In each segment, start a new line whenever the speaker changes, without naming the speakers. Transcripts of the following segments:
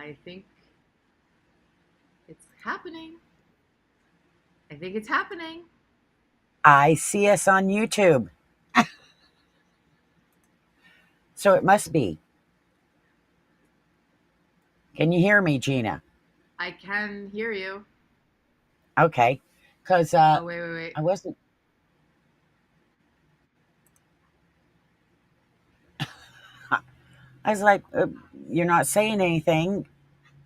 I think it's happening. I think it's happening.
I see us on YouTube. So it must be. Can you hear me, Gina?
I can hear you.
Okay. Because
Oh, wait, wait, wait.
I wasn't, I was like, you're not saying anything.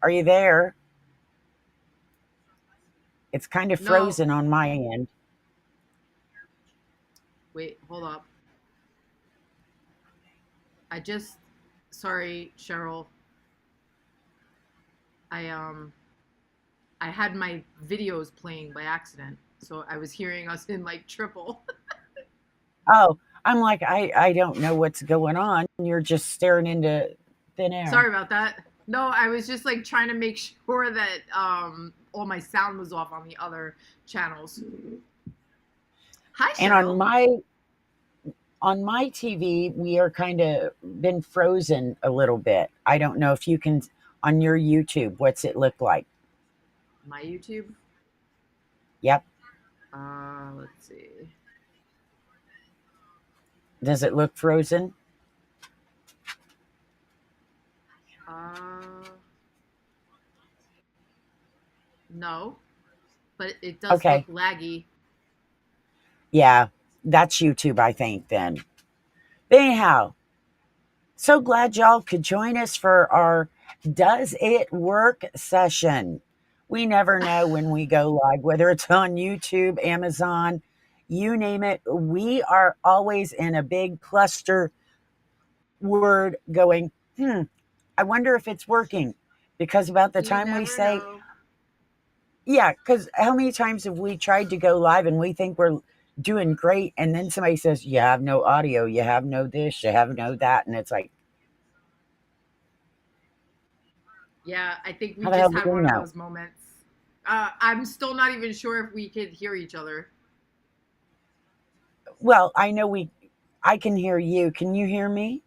Are you there? It's kind of
No,
frozen on my end.
wait, hold up. I just, sorry, Cheryl. I, um, I had my videos playing by accident. So I was hearing us in like triple.
Oh, I'm like, I don't know what's going on. You're just staring into thin air.
Sorry about that. No, I was just like trying to make sure that all my sound was off on the other channels. Hi,
And
Cheryl.
on my TV, we are kind of been frozen a little bit. I don't know if you can on your YouTube. What's it look like?
My YouTube.
Yep.
Let's see.
Does it look frozen?
Uh, no, but it does look
Okay.
laggy.
Yeah, that's YouTube, I think. Then, anyhow, so glad y'all could join us for our Does It Work session. We never know when we go live, whether it's on YouTube, Amazon, you name it. We are always in a big cluster word going, I wonder if it's working. Because about the
You
time we
never
say,
know.
yeah, because how many times have we tried to go live and we think we're doing great, and then somebody says, you have no audio, you have no this, you have no that, and it's like,
Yeah, I think we
how the hell
just
do
had
we
one of
know?
those moments. I'm still not even sure if we could hear each other.
Well, I can hear you. Can you hear me?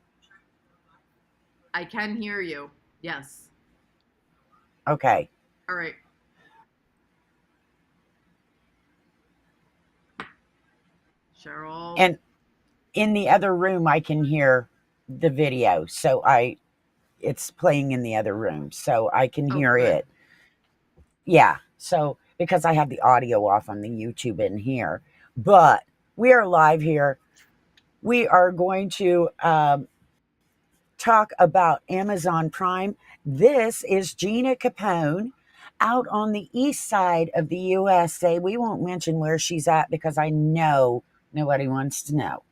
I can hear you. Yes.
Okay.
All right. Cheryl.
And in the other room, I can hear the video. It's playing in the other room. So I can
Oh,
hear
good.
it. Yeah. So, because I have the audio off on the YouTube in here, but we are live here. We are going to talk about Amazon Prime. This is Gina Capone out on the east side of the USA. We won't mention where she's at because I know nobody wants to know.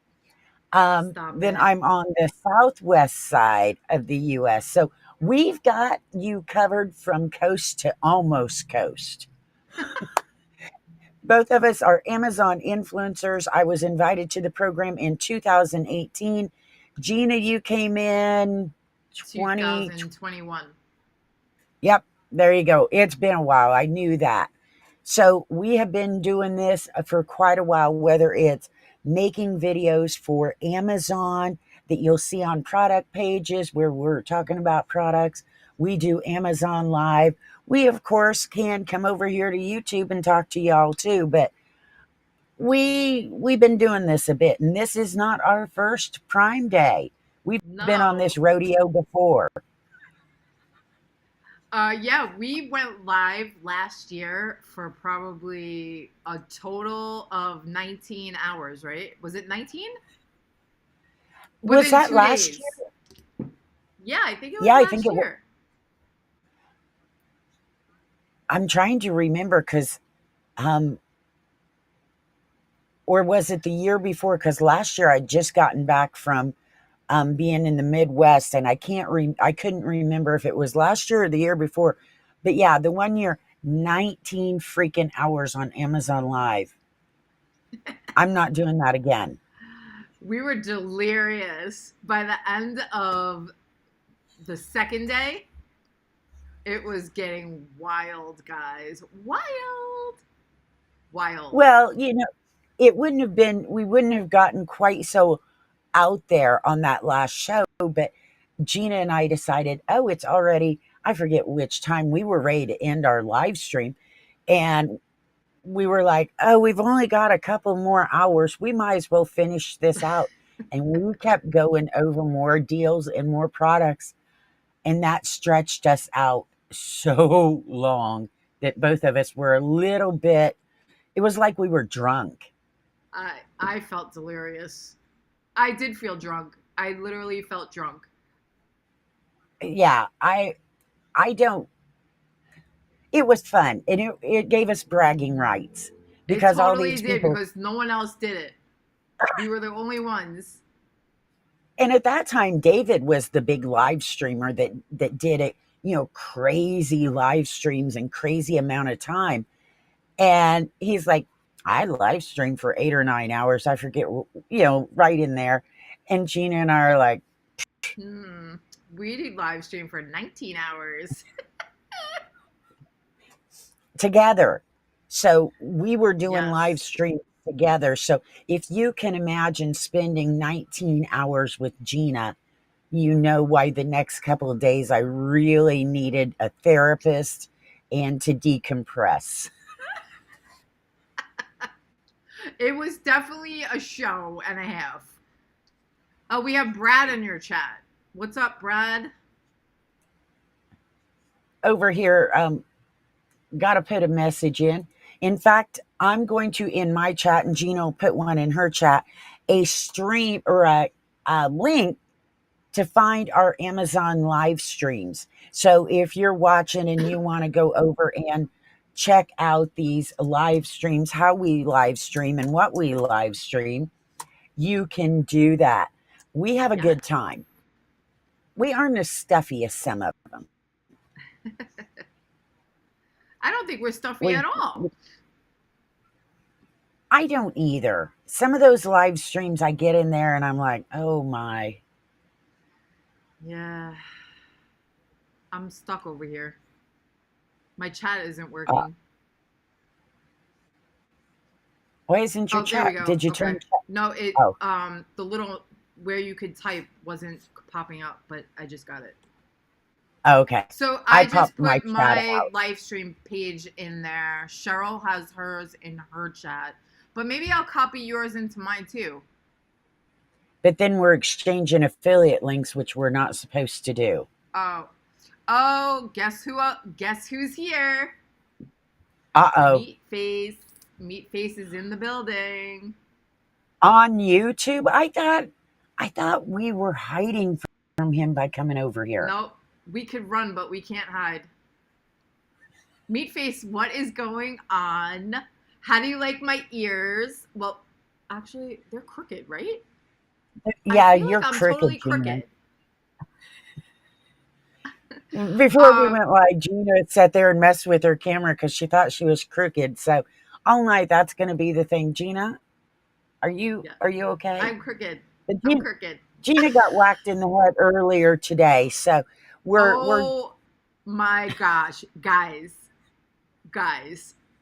Stop
Then
it.
I'm on the southwest side of the US. So we've got you covered from coast to almost coast. Both of us are Amazon influencers. I was invited to the program in 2018. Gina, you came in 20.
2021.
Yep, there you go. It's been a while. I knew that. So we have been doing this for quite a while, whether it's making videos for Amazon that you'll see on product pages where we're talking about products. We do Amazon Live. We, of course, can come over here to YouTube and talk to y'all too, but we've been doing this a bit, and this is not our first Prime Day. We've been on this
No.
rodeo before.
Yeah, we went live last year for probably a total of 19 hours, right? Was it 19?
Was
Within
that
two
last
days.
year?
Yeah, I think it
Yeah,
was
I think
last
it was.
year.
I'm trying to remember because, um, or was it the year before? Because last year I'd just gotten back from being in the Midwest, and I couldn't remember if it was last year or the year before. But yeah, the one year, 19 freaking hours on Amazon Live. I'm not doing that again.
We were delirious. By the end of the second day, it was getting wild, guys. Wild. Wild.
Well, it wouldn't have been, we wouldn't have gotten quite so out there on that last show, but Gina and I decided, oh, it's already, I forget which time we were ready to end our live stream. And we were like, oh, we've only got a couple more hours. We might as well finish this out. And we kept going over more deals and more products. And that stretched us out so long that both of us were a little bit, it was like we were drunk.
I felt delirious. I did feel drunk. I literally felt drunk.
Yeah, I don't, it was fun. And it gave us bragging rights
It
because all
totally
these
did
people,
because no one else did it. We were the only ones.
and at that time, David was the big live streamer that did it, crazy live streams and crazy amount of time. And he's like, I live stream for 8 or 9 hours. I forget, right in there. And Gina and I are like,
Hmm. We did live stream for 19 hours.
together. So we were doing live
Yes.
streams together. So if you can imagine spending 19 hours with Gina, you know why the next couple of days I really needed a therapist and to decompress.
It was definitely a show and a half. Oh, we have Brad in your chat. What's up, Brad?
Over here, got to put a message in. In fact, I'm going to, in my chat, and Gina will put one in her chat, a stream or a link to find our Amazon live streams. So if you're watching and you want to go over and check out these live streams, how we live stream and what we live stream, you can do that. We have a
Yes.
good time. We aren't as stuffy as some of them.
I don't think we're stuffy
We,
at all.
I don't either. Some of those live streams, I get in there and I'm like, oh my.
Yeah. I'm stuck over here. My chat isn't
Uh,
working.
why isn't your
Oh, there we
chat?
go.
Did you turn
Okay.
chat?
No, it
Oh,
the little where you could type wasn't popping up, but I just got it.
okay.
So
I
I just
popped my
put
chat
my
out.
live stream page in there. Cheryl has hers in her chat, but maybe I'll copy yours into mine too.
But then we're exchanging affiliate links, which we're not supposed to do.
Oh, oh, guess who? Guess who's here?
Uh oh.
Meat face. Meat face is in the building.
On YouTube, I thought we were hiding from him by coming over here.
Nope, we could run, but we can't hide. Meat face, what is going on? How do you like my ears? Well, actually, they're crooked, right? I
Yeah,
feel like
you're
I'm totally
crooked, Gina.
crooked.
Before we
Um,
went live, Gina sat there and messed with her camera because she thought she was crooked. So all night that's going to be the thing. Gina, are you
yeah,
are you okay?
I'm crooked.
But
I'm crooked.
Gina got whacked in the head earlier today, so we're
Oh my gosh, guys.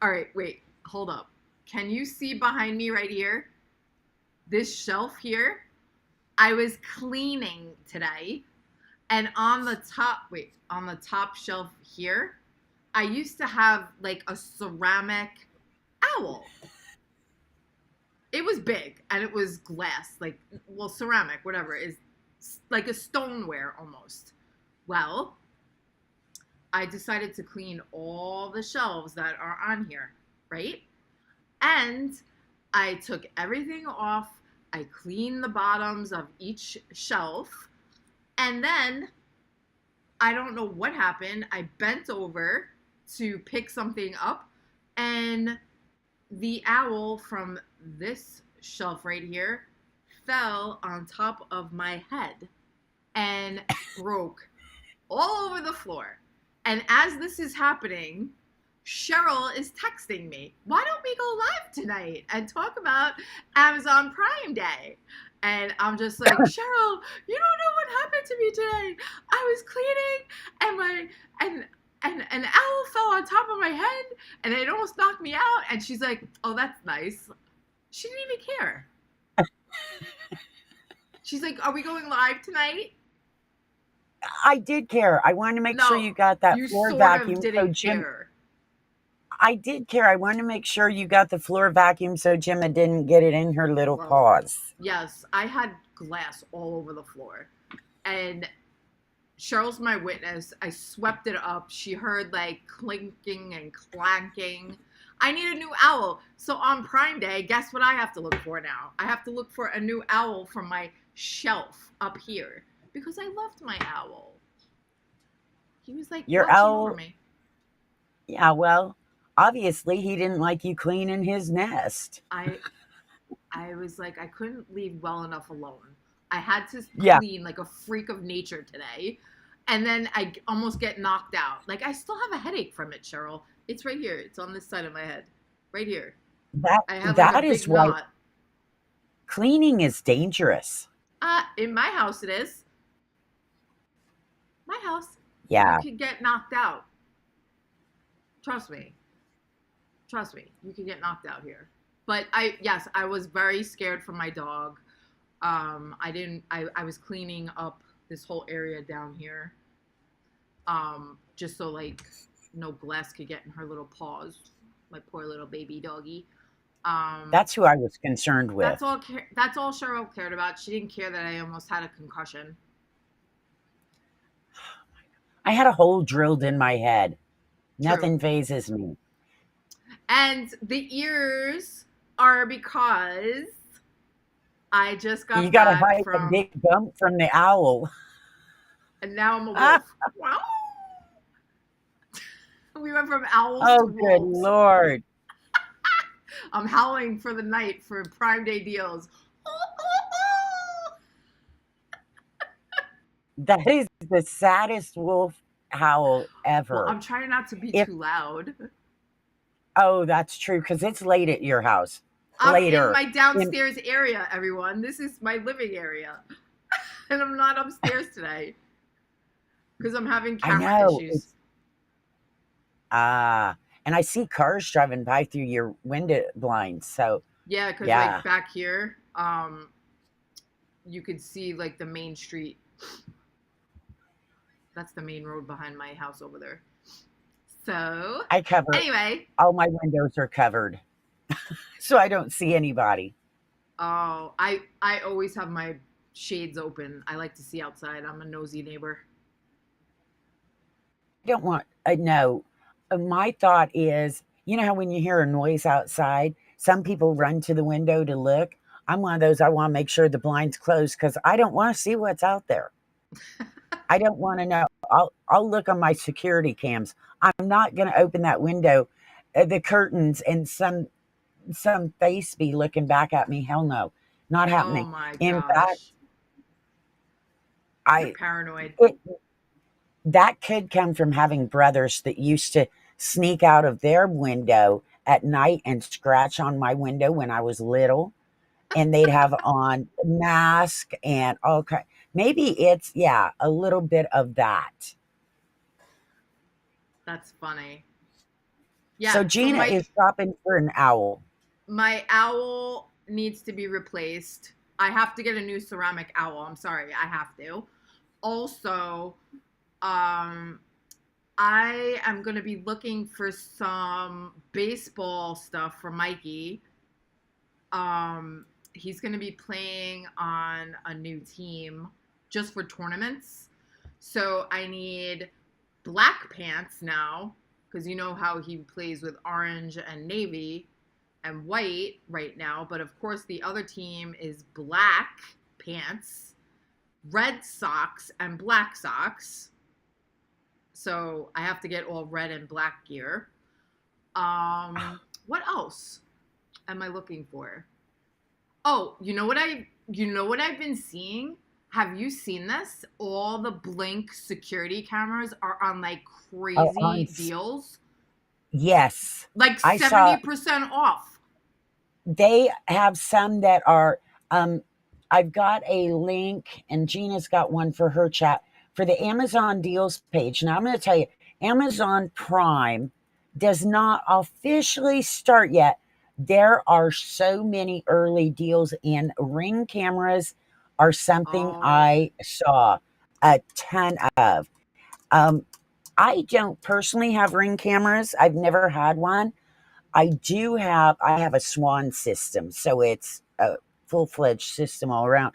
All right, wait, hold up. Can you see behind me right here? This shelf here? I was cleaning today, and on the top shelf here, I used to have like a ceramic owl. It was big and it was glass, like, well, ceramic, whatever, is like a stoneware almost. Well, I decided to clean all the shelves that are on here, right? And I took everything off. I cleaned the bottoms of each shelf. And then I don't know what happened. I bent over to pick something up, and the owl from this shelf right here fell on top of my head and broke all over the floor. And as this is happening, Cheryl is texting me, why don't we go live tonight and talk about Amazon Prime Day? And I'm just like, Cheryl, you don't know what happened to me today. I was cleaning and and an owl fell on top of my head and it almost knocked me out. And she's like, oh, that's nice. She didn't even care. She's like, are we going live tonight?
I did care. I wanted to make sure
No,
you got that
you
floor
sort of
vacuum. So
didn't
Jim,
care.
I did care. I wanted to make sure you got the floor vacuum so Gemma didn't get it in her little
Well,
paws.
yes, I had glass all over the floor. And Cheryl's my witness. I swept it up. She heard like clinking and clanking. I need a new owl. So on Prime Day, guess what I have to look for now? I have to look for a new owl for my shelf up here because I loved my owl. He was like
Your
watching over
owl,
me.
yeah, well, obviously he didn't like you cleaning his nest.
I I was like I couldn't leave well enough alone. I had to
Yeah,
clean like a freak of nature today. And then I almost get knocked out. Like I still have a headache from it, Cheryl. It's right here. It's on this side of my head. Right here.
that
I have like a
that is
big
why
knot.
cleaning is dangerous.
In my house it is. My house. You
Yeah,
could get knocked out. Trust me. Trust me. You could get knocked out here. But yes, I was very scared for my dog. I didn't I was cleaning up this whole area down here. Just so like no glass could get in her little paws. My poor little baby doggy. Um,
that's who I was concerned with.
that's all Cheryl cared about. She didn't care that I almost had a concussion.
I had a hole drilled in my head.
True.
Nothing phases me.
And the ears are because I just
You
got
got to
back
hide a
from,
big bump from the owl.
and now I'm a
Ah,
wolf. Wow. We went from owls to
oh, good
wolves.
Lord.
I'm howling for the night for Prime Day deals.
That is the saddest wolf howl
Well,
ever.
I'm trying not to be
If
too loud.
Oh, that's true because it's late at your house.
I'm in
Later.
my
In,
downstairs area, everyone. This is my living area. And I'm not upstairs today because I'm having
I
camera
know
issues.
it's and I see cars driving by through your window blinds. So
Yeah, because like
yeah,
back here, you could see like the main street. That's the main road behind my house over there. So,
I cover
anyway,
all my windows are covered, so I don't see anybody.
oh, I always have my shades open. I like to see outside. I'm a nosy neighbor.
I don't want. No, my thought is, you know how when you hear a noise outside, some people run to the window to look. I'm one of those. I want to make sure the blinds closed because I don't want to see what's out there. I don't want to know. I'll look on my security cams. I'm not going to open that window, the curtains, and some face be looking back at me. Hell no, not
Oh
happening.
my
In fact,
gosh. You're
I
paranoid.
it, that could come from having brothers that used to sneak out of their window at night and scratch on my window when I was little, and they'd have on mask and all kind. Maybe it's yeah, a little bit of that.
That's funny. Yeah,
So
so
Gina is shopping for an owl.
my owl needs to be replaced. I have to get a new ceramic owl. I'm sorry, I have to. Also, um I am going to be looking for some baseball stuff for Mikey. Um he's going to be playing on a new team just for tournaments. So I need black pants now because you know how he plays with orange and navy and white right now, but of course the other team is black pants, red socks, and black socks. So I have to get all red and black gear. What else am I looking for? Oh, you know what I've been seeing? Have you seen this? All the Blink security cameras are on like
Oh,
crazy deals.
yes,
Like
I saw
70% off.
they have some that are. Um, I've got a link, and Gina's got one for her chat for the Amazon deals page. Now I'm going to tell you, Amazon Prime does not officially start yet. There are so many early deals, and Ring cameras are something
Oh,
I saw. a ton of. Um, I don't personally have Ring cameras. I've never had one. I have a Swan system, so it's a full-fledged system all around.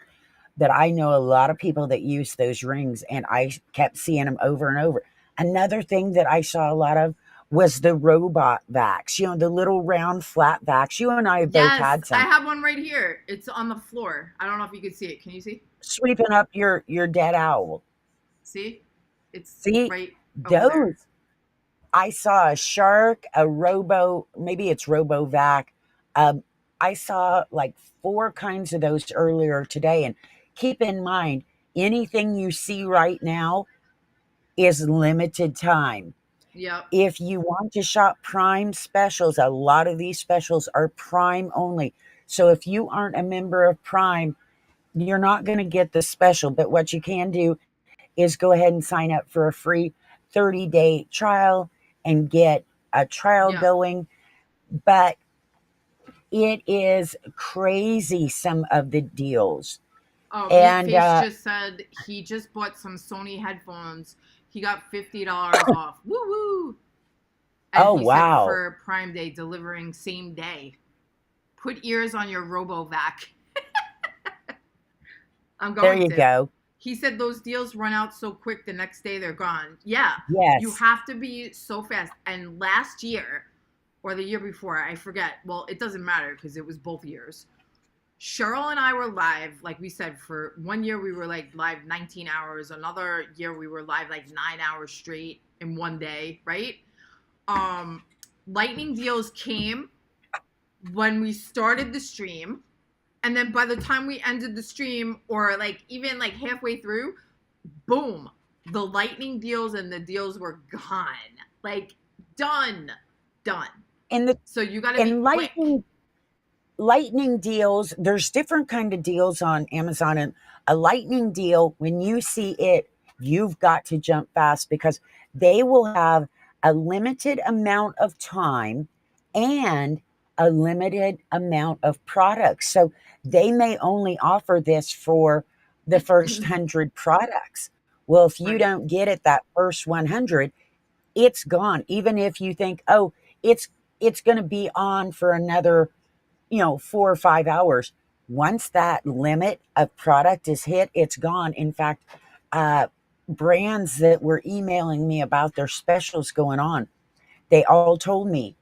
But I know a lot of people that use those rings, and I kept seeing them over and over. Another thing that I saw a lot of was the robot vacs, the little round flat vacs. You and I have both
Yes,
had
I
some.
have one right here. It's on the floor. I don't know if you can see it. Can you see?
Sweeping up your dead owl.
See? It's
See,
right over there.
those I saw a shark, a robo, maybe it's RoboVac. Um, I saw like four kinds of those earlier today. And keep in mind, anything you see right now is limited time.
Yep.
If you want to shop Prime specials, a lot of these specials are Prime only. So if you aren't a member of Prime, you're not going to get the special. But what you can do is go ahead and sign up for a free 30-day trial and get a trial
Yep.
going. But it is crazy, some of the deals. And
Meatface just said he just bought some Sony headphones. He got $50 off. Woo woo! And
oh,
he said
wow.
for Prime Day, delivering same day. Put ears on your RoboVac. I'm
There
going
you
to.
go.
He said those deals run out so quick the next day they're gone. Yeah, you
Yes.
have to be so fast. And last year, or the year before, I forget. Well, it doesn't matter because it was both years. Cheryl and I were live, like we said, for one year we were like live 19 hours. Another year we were live like 9 hours straight in one day, right? Um, Lightning deals came when we started the stream, and then by the time we ended the stream, or like even like halfway through, boom, the lightning deals and the deals were gone. Like done, done.
And the
So you got to be
and
quick.
lightning deals, there's different kind of deals on Amazon. And a lightning deal, when you see it, you've got to jump fast because they will have a limited amount of time and a limited amount of products. So they may only offer this for the first 100 products. Well, if you
Right.
don't get it that first 100, it's gone. Even if you think, oh, it's it's going to be on for another 4 or 5 hours. Once that limit of product is hit, it's gone. In fact, uh, brands that were emailing me about their specials going on, they all told me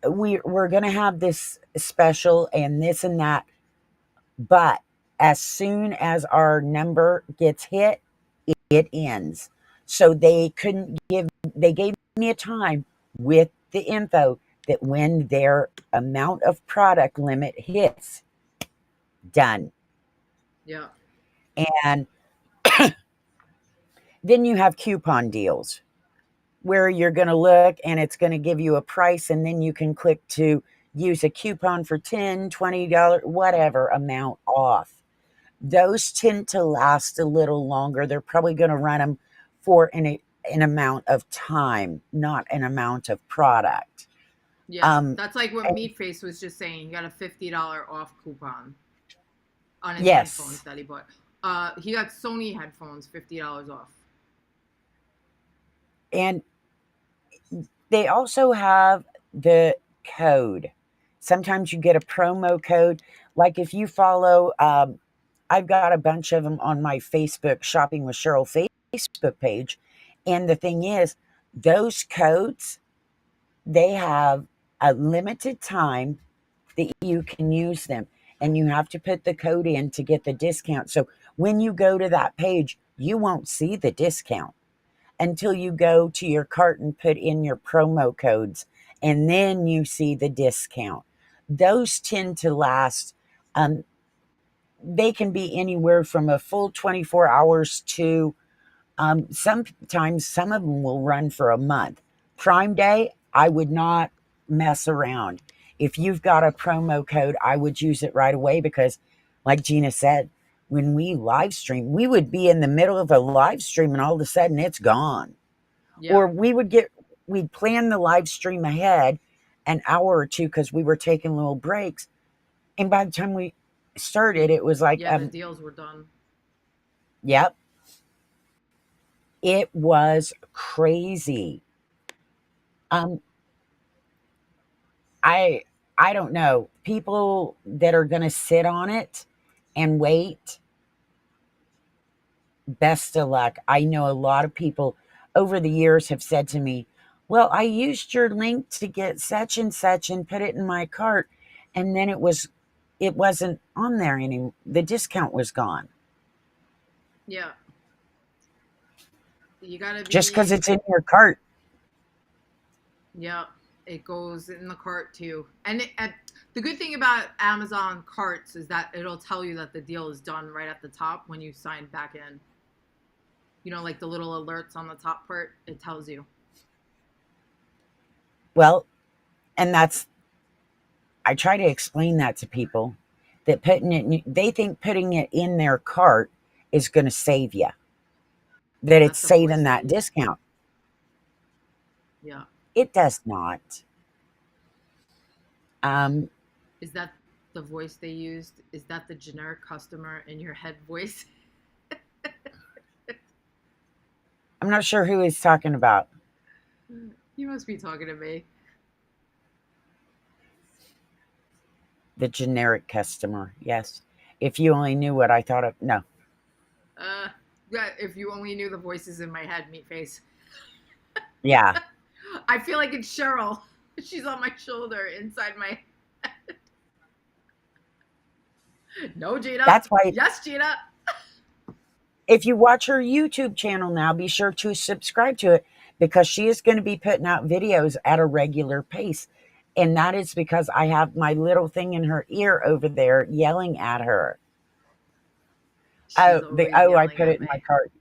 we're going to have this special and this and that, but as soon as our number gets hit, it ends. So they gave me a time with the info that when their amount of product limit hits, done.
Yeah.
And then you have coupon deals where you're going to look and it's going to give you a price, and then you can click to use a coupon for $10, $20, whatever amount off. Those tend to last a little longer. They're probably going to run them for an amount of time, not an amount of product.
Yeah.
Um,
That's like what
and
Meatface was just saying. He got a $50 off coupon on his headphones
yes,
that he bought. He got Sony headphones, $50 off.
and they also have the code. Sometimes you get a promo code. Like if you follow, I've got a bunch of them on my Facebook Shopping with Cheryl Facebook page. And the thing is, those codes, they have a limited time that you can use them. And you have to put the code in to get the discount. So when you go to that page, you won't see the discount until you go to your cart and put in your promo codes, and then you see the discount. Those tend to last, um, they can be anywhere from a full 24 hours to sometimes some of them will run for a month. Prime Day, I would not mess around. If you've got a promo code, I would use it right away because, like Gina said, when we live stream, we would be in the middle of a live stream and all of a sudden it's gone. Or
Yep.
we'd plan the live stream ahead an hour or two because we were taking little breaks. And by the time we started, it was like,
Yeah, the deals were done.
yep. It was crazy. Um, I I don't know. People that are going to sit on it and wait, best of luck. I know a lot of people over the years have said to me, "Well, I used your link to get such and such and put it in my cart, and then it wasn't on there anymore. The discount was gone
Yeah. You gotta
just because
be.
it's in your cart."
Yeah. It goes in the cart too. And the good thing about Amazon carts is that it'll tell you that the deal is done right at the top when you sign back in. You know, like the little alerts on the top part, it tells you.
Well, and that's I try to explain that to people that they think putting it in their cart is going to save you, that
Is
it's
that the voice
saving
they
that
use?
discount.
Yeah.
It does not. Um,
Is that the voice they used? Is that the generic customer in your head voice?
I'm not sure who he's talking about.
You must be talking to me.
The generic customer, yes. If you only knew what I thought of, no.
Uh, yeah, if you only knew the voices in my head, meat face.
Yeah,
I feel like it's Cheryl. She's on my shoulder inside my. No, Gina.
that's why
Yes, Gina.
if you watch her YouTube channel now, be sure to subscribe to it because she is going to be putting out videos at a regular pace. And that is because I have my little thing in her ear over there yelling at her.
She's always
I
yelling
put
at
it in my
me.
cart.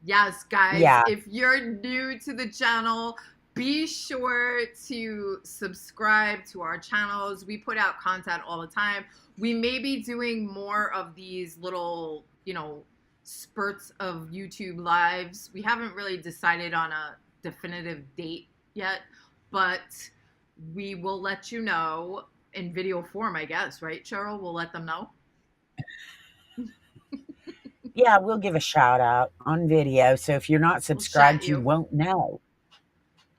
Yes, guys,
Yeah,
if you're new to the channel, be sure to subscribe to our channels. We put out content all the time. We may be doing more of these little, spurts of YouTube lives. We haven't really decided on a definitive date yet, but we will let you know in video form, I guess, right, Cheryl? We'll let them know.
yeah, we'll give a shout out on video. So if you're not
We'll chat
subscribed, you
you.
won't know.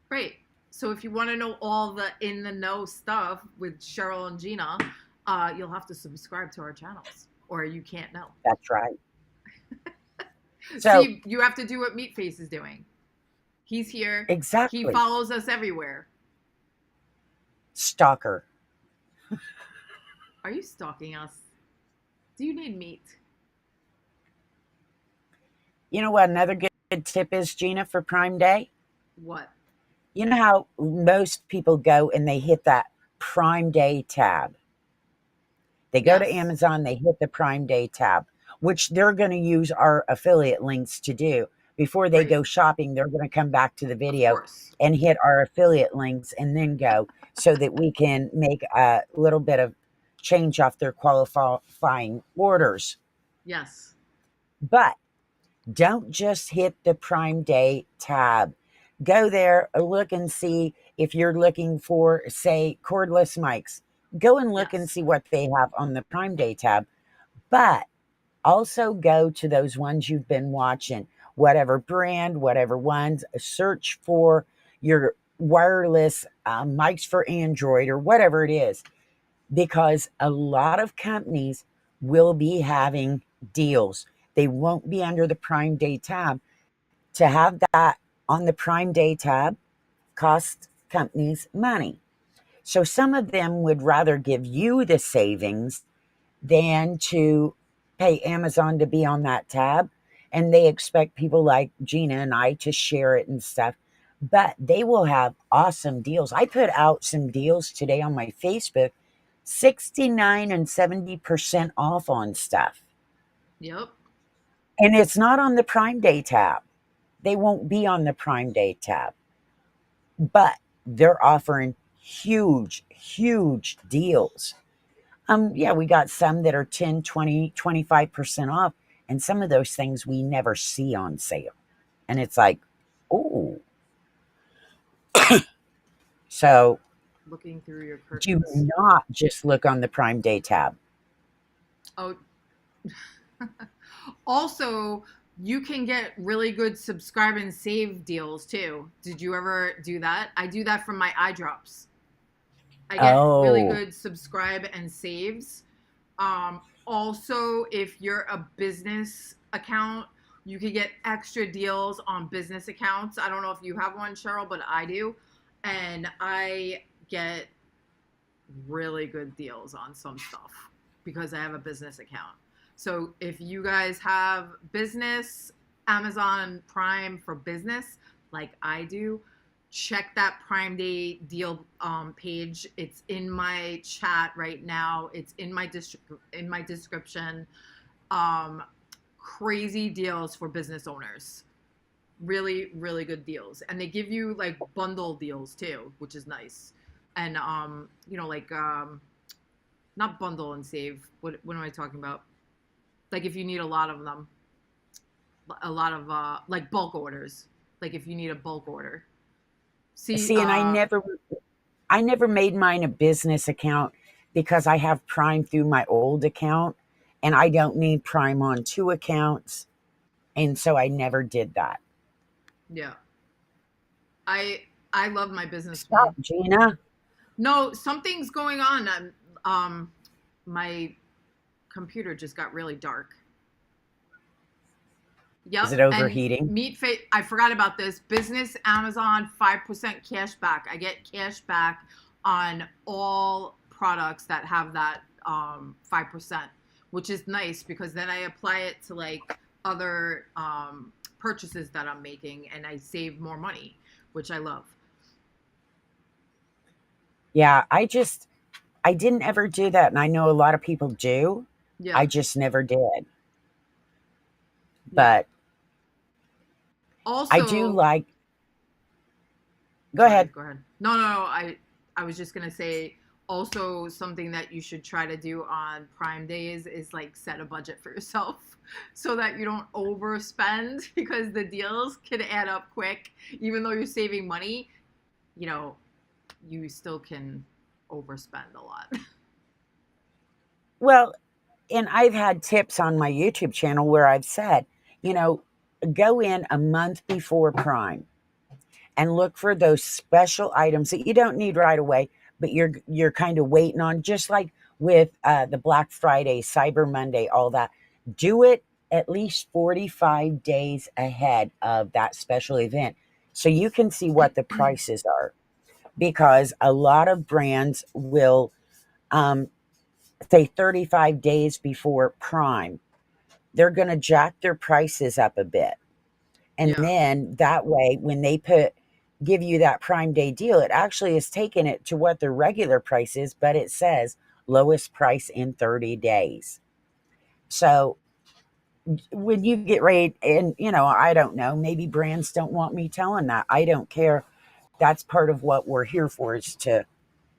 Great. So if you want to know all the in the know stuff with Sheryl and Gina, you'll have to subscribe to our channels, or you can't know.
That's right. So,
See, you have to do what Meatface is doing. He's here. He
exactly.
follows us everywhere.
Stalker.
Are you stalking us? Do you need meat?
You know what another good tip is, Gina, for Prime Day?
What?
You know how most people go and they hit that Prime Day tab? They go to
Yes,
Amazon, they hit the Prime Day tab, which they're going to use our affiliate links to do. Before they
right.
go shopping, they're going to come back to the
Of
video
course.
and hit our affiliate links and then go so that we can make a little bit of change off their qualifying orders.
Yes.
But don't just hit the Prime Day tab. Go there, look and see if you're looking for, say, cordless mics. Go and look and
Yes.
see what they have on the Prime Day tab. But also go to those ones you've been watching, whatever brand, whatever ones, search for your wireless mics for Android or whatever it is, because a lot of companies will be having deals. They won't be under the Prime Day tab. To have that on the Prime Day tab costs companies money. So some of them would rather give you the savings than to pay Amazon to be on that tab. And they expect people like Gina and I to share it and stuff. But they will have awesome deals. I put out some deals today on my Facebook, 69 and 70% off on stuff.
Yep.
And it's not on the Prime Day tab. They won't be on the Prime Day tab, but they're offering huge, huge deals. Yeah, we got some that are 10, 20, 25% off, and some of those things we never see on sale. And it's like, oh, so
Looking through your
do
curtains.
not just look on the Prime Day tab.
Oh, also, You can get really good subscribe and save deals too. Did you ever do that? I do that from my eye drops. I get really
Oh,
good subscribe and saves. Also, if you're a business account, you can get extra deals on business accounts. I don't know if you have one, Cheryl, but I do. And I get really good deals on some stuff because I have a business account. So if you guys have business, Amazon Prime for business, like I do, check that Prime Day deal page. It's in my chat right now. It's in my description. Um, Crazy deals for business owners. Really, really good deals, and they give you like bundle deals too, which is nice. And like not bundle and save. What am I talking about? Like if you need a lot of them, a lot of like bulk orders. Like if you need a bulk order. See,
see, and I never made mine a business account because I have Prime through my old account, and I don't need Prime on two accounts, and so I never did that.
yeah, I love my business
Stop,
one.
Gina.
No, something's going on. My computer just got really dark.
Is
Yep.
it
And
overheating?
meat face, I forgot about this. Business Amazon 5% cash back. I get cash back on all products that have that 5%, which is nice because then I apply it to like other purchases that I'm making and I save more money, which I love.
Yeah, I didn't ever do that, and I know a lot of people do. I
Yeah.
just never did.
Yeah.
But I do
Also,
like, go
sorry,
ahead.
go ahead. No. I was just gonna say also something that you should try to do on Prime Days is like set a budget for yourself so that you don't overspend because the deals can add up quick. Even though you're saving money, you know, you still can overspend a lot.
Well, and I've had tips on my YouTube channel where I've said, you know, go in a month before Prime and look for those special items that you don't need right away, but you're kind of waiting on, just like with the Black Friday, Cyber Monday, all that. Do it at least 45 days ahead of that special event so you can see what the prices are, because a lot of brands will um, say 35 days before Prime, they're going to jack their prices up a bit. And
Yeah.
then that way, when they give you that Prime Day deal, it actually is taking it to what their regular price is, but it says lowest price in 30 days. So when you get ready, and I don't know, maybe brands don't want me telling that. I don't care. That's part of what we're here for, is to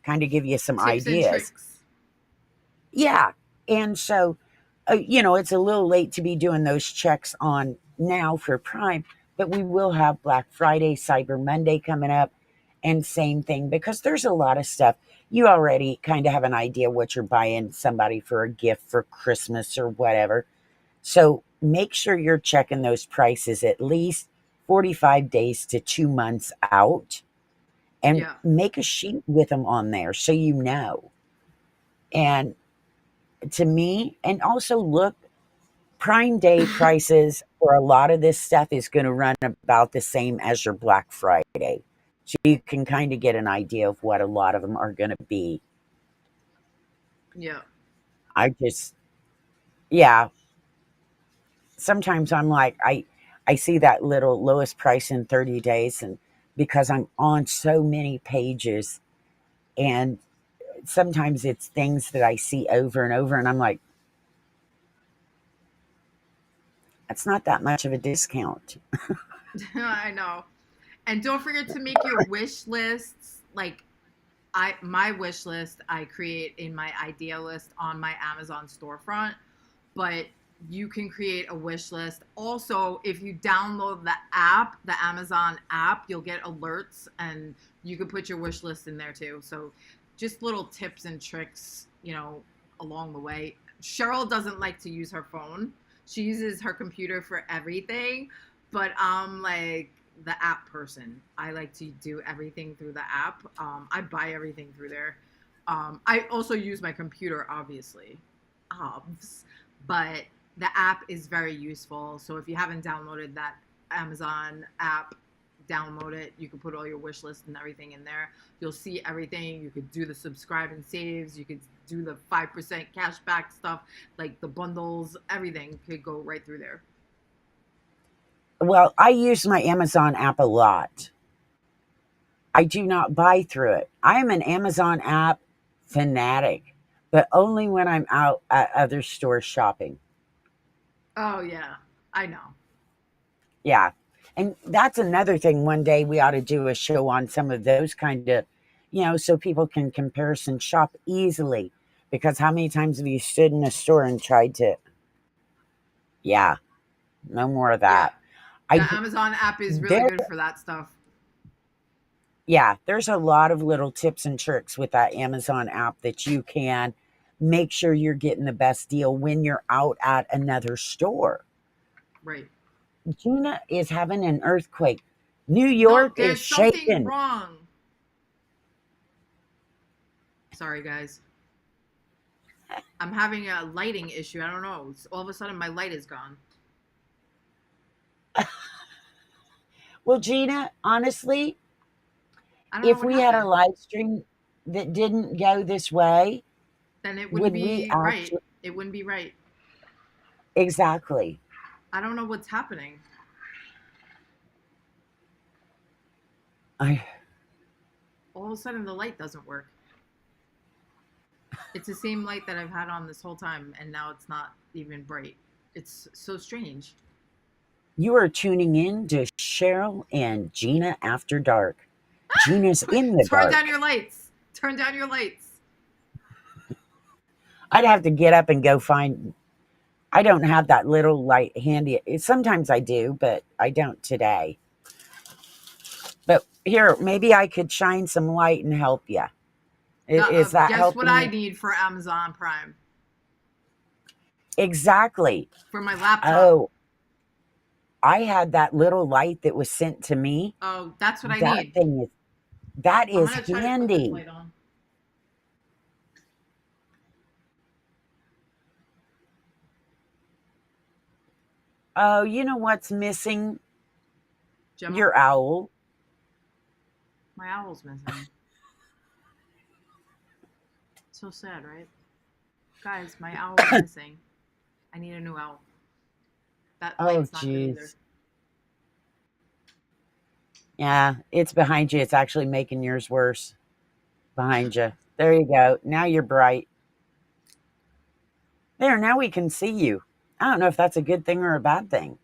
kind of give you some
Tips and
ideas.
tricks.
Yeah. And so, it's a little late to be doing those checks on now for Prime, but we will have Black Friday, Cyber Monday coming up, and same thing, because there's a lot of stuff. You already kind of have an idea what you're buying somebody for a gift for Christmas or whatever. So make sure you're checking those prices at least 45 days to 2 months out, and
Yeah.
make a sheet with them on there so you know. And to me, and also look, Prime Day prices for a lot of this stuff is going to run about the same as your Black Friday. So you can kind of get an idea of what a lot of them are going to be.
Yeah.
I just, yeah, sometimes I'm like, I see that little lowest price in 30 days, and because I'm on so many pages, and sometimes it's things that I see over and over, and I'm like, that's not that much of a discount.
I know. And don't forget to make your wish lists. Like my wish list I create in my idea list on my Amazon storefront, but you can create a wish list. Also, if you download the app, the Amazon app, you'll get alerts and you can put your wish list in there too. So just little tips and tricks, along the way. Cheryl doesn't like to use her phone. She uses her computer for everything, but I'm like the app person. I like to do everything through the app. I buy everything through there. I also use my computer, obviously, but the app is very useful. So if you haven't downloaded that Amazon app, download it. You can put all your wish list and everything in there. You'll see everything. You could do the subscribe and saves. You could do the 5% cash back stuff, like the bundles, everything could go right through there.
Well, I use my Amazon app a lot. I do not buy through it. I am an Amazon app fanatic, but only when I'm out at other stores shopping.
Oh, yeah, I know.
Yeah. And that's another thing. One day we ought to do a show on some of those kind of, so people can comparison shop easily. Because how many times have you stood in a store and tried to, yeah, no more of
Yeah,
that. I,
the Amazon app is really
there,
good for that stuff.
yeah, there's a lot of little tips and tricks with that Amazon app that you can make sure you're getting the best deal when you're out at another store.
Right.
Gina is having an earthquake. New
No,
York is
there's something
shaking.
wrong. Sorry, guys. I'm having a lighting issue. I don't know. All of a sudden, my light is gone.
Well, Gina, honestly,
I don't know
if
what
we had a
happened.
live stream that didn't go this way,
Then it wouldn't
would we
be right.
actually
It wouldn't be right.
exactly?
I don't know what's happening.
I
All of a sudden, the light doesn't work. It's the same light that I've had on this whole time, and now it's not even bright. It's so strange.
You are tuning in to Cheryl and Gina After Dark. Gina's in the
Turn down
dark.
your lights. Turn down your lights.
I'd have to get up and go find. I don't have that little light handy. Sometimes I do, but I don't today. But here, maybe I could shine some light and help you. Is that
Guess what
helping
I
you?
need for Amazon Prime
Exactly.
for my laptop?
Oh, I had that little light that was sent to me.
Oh, that's what I
That
need.
thing is that
I'm
is
gonna try to put this
handy.
light on.
Oh, you know what's missing?
Gemma,
Your owl.
my owl's missing. So sad, right? Guys, my owl's missing. I need a new owl. That
Oh,
light's not good either.
jeez. Yeah, it's behind you. It's actually making yours worse. Behind you. There you go. Now you're bright. There, now we can see you. I don't know if that's a good thing or a bad thing.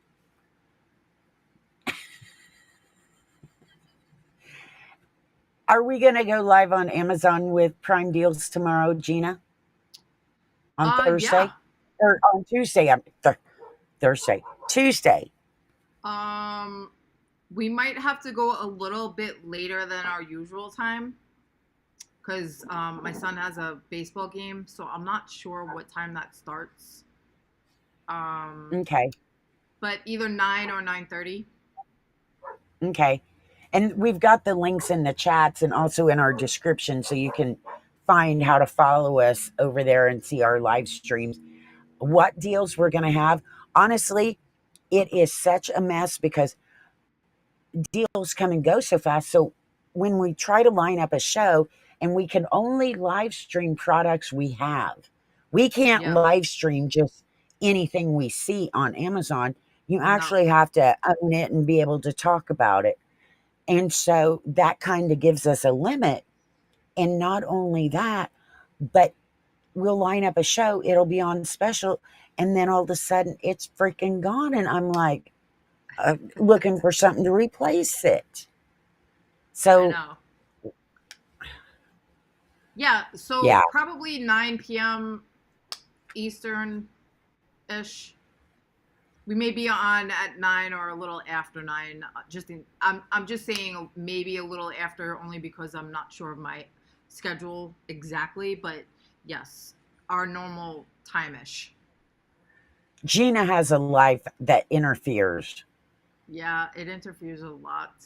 Are we going to go live on Amazon with Prime Deals tomorrow, Gina? On
Yeah.
Thursday? Or on Tuesday? Thursday. Tuesday.
Um, we might have to go a little bit later than our usual time because my son has a baseball game, so I'm not sure what time that starts. Um,
Okay.
but either 9 or 9:30.
Okay. And we've got the links in the chats and also in our description so you can find how to follow us over there and see our live streams. What deals we're going to have. Honestly, it is such a mess because deals come and go so fast. So when we try to line up a show and we can only live stream products we have, we can't
Yeah.
live stream just anything we see on Amazon. You
No.
actually have to own it and be able to talk about it. And so that kind of gives us a limit. And not only that, but we'll line up a show, it'll be on special, and then all of a sudden it's freaking gone. And I'm like, looking for something to replace it.
I
So,
know. Yeah.
yeah,
So probably 9 p.m. Eastern ish. We may be on at 9 or a little after 9. I'm just saying maybe a little after only because I'm not sure of my schedule exactly, but yes, our normal time ish.
Gina has a life that interferes.
Yeah, it interferes a lot.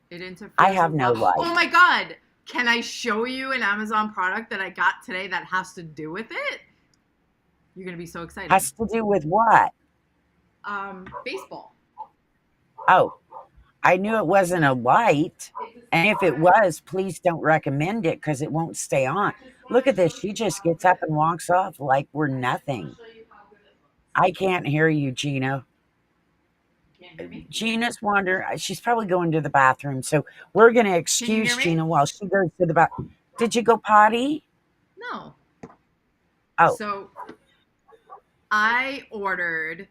It
I
interferes a
have no
lot.
life.
Oh my god! Can I show you an Amazon product that I got today that has to do with it? You're gonna be so excited.
Has to do with what?
Baseball.
Oh, I knew it wasn't a light.
It's a
And if it
spy.
was, please don't recommend it because it won't stay
I
on.
just want
Look
to
at
show
this. She
you
just
how
gets
good
up
it
and
looks.
walks off like we're
I just want to
nothing.
show you how good it looks.
I can't hear you, Gina.
You can't hear me?
Gina's wander. She's probably going to the bathroom. So we're going to
Can you hear
excuse
me?
Gina while she goes to the bathroom. Did you go potty?
No.
Oh,
So I ordered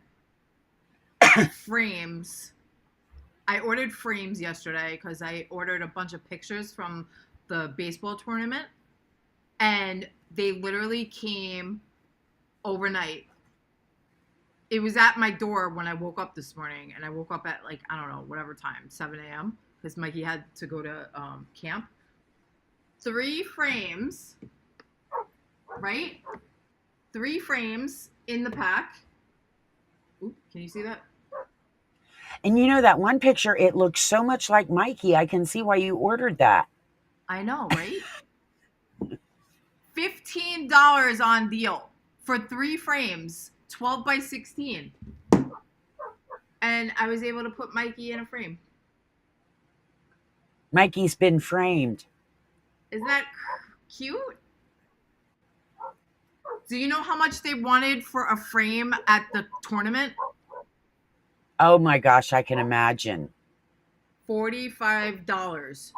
frames. I ordered frames yesterday because I ordered a bunch of pictures from the baseball tournament, and they literally came overnight. It was at my door when I woke up this morning, and I woke up at like I don't know whatever time, 7 a.m. because Mikey had to go to camp. 3 frames, right? 3 frames in the pack. Oop, can you see that?
and you know that one picture, it looks so much like Mikey. I can see why you ordered that.
I know, right? $15 on deal for 3 frames, 12 by 16. And I was able to put Mikey in a frame.
Mikey's been framed.
Isn't that cute? Do you know how much they wanted for a frame at the tournament?
Oh my gosh, I can imagine.
$45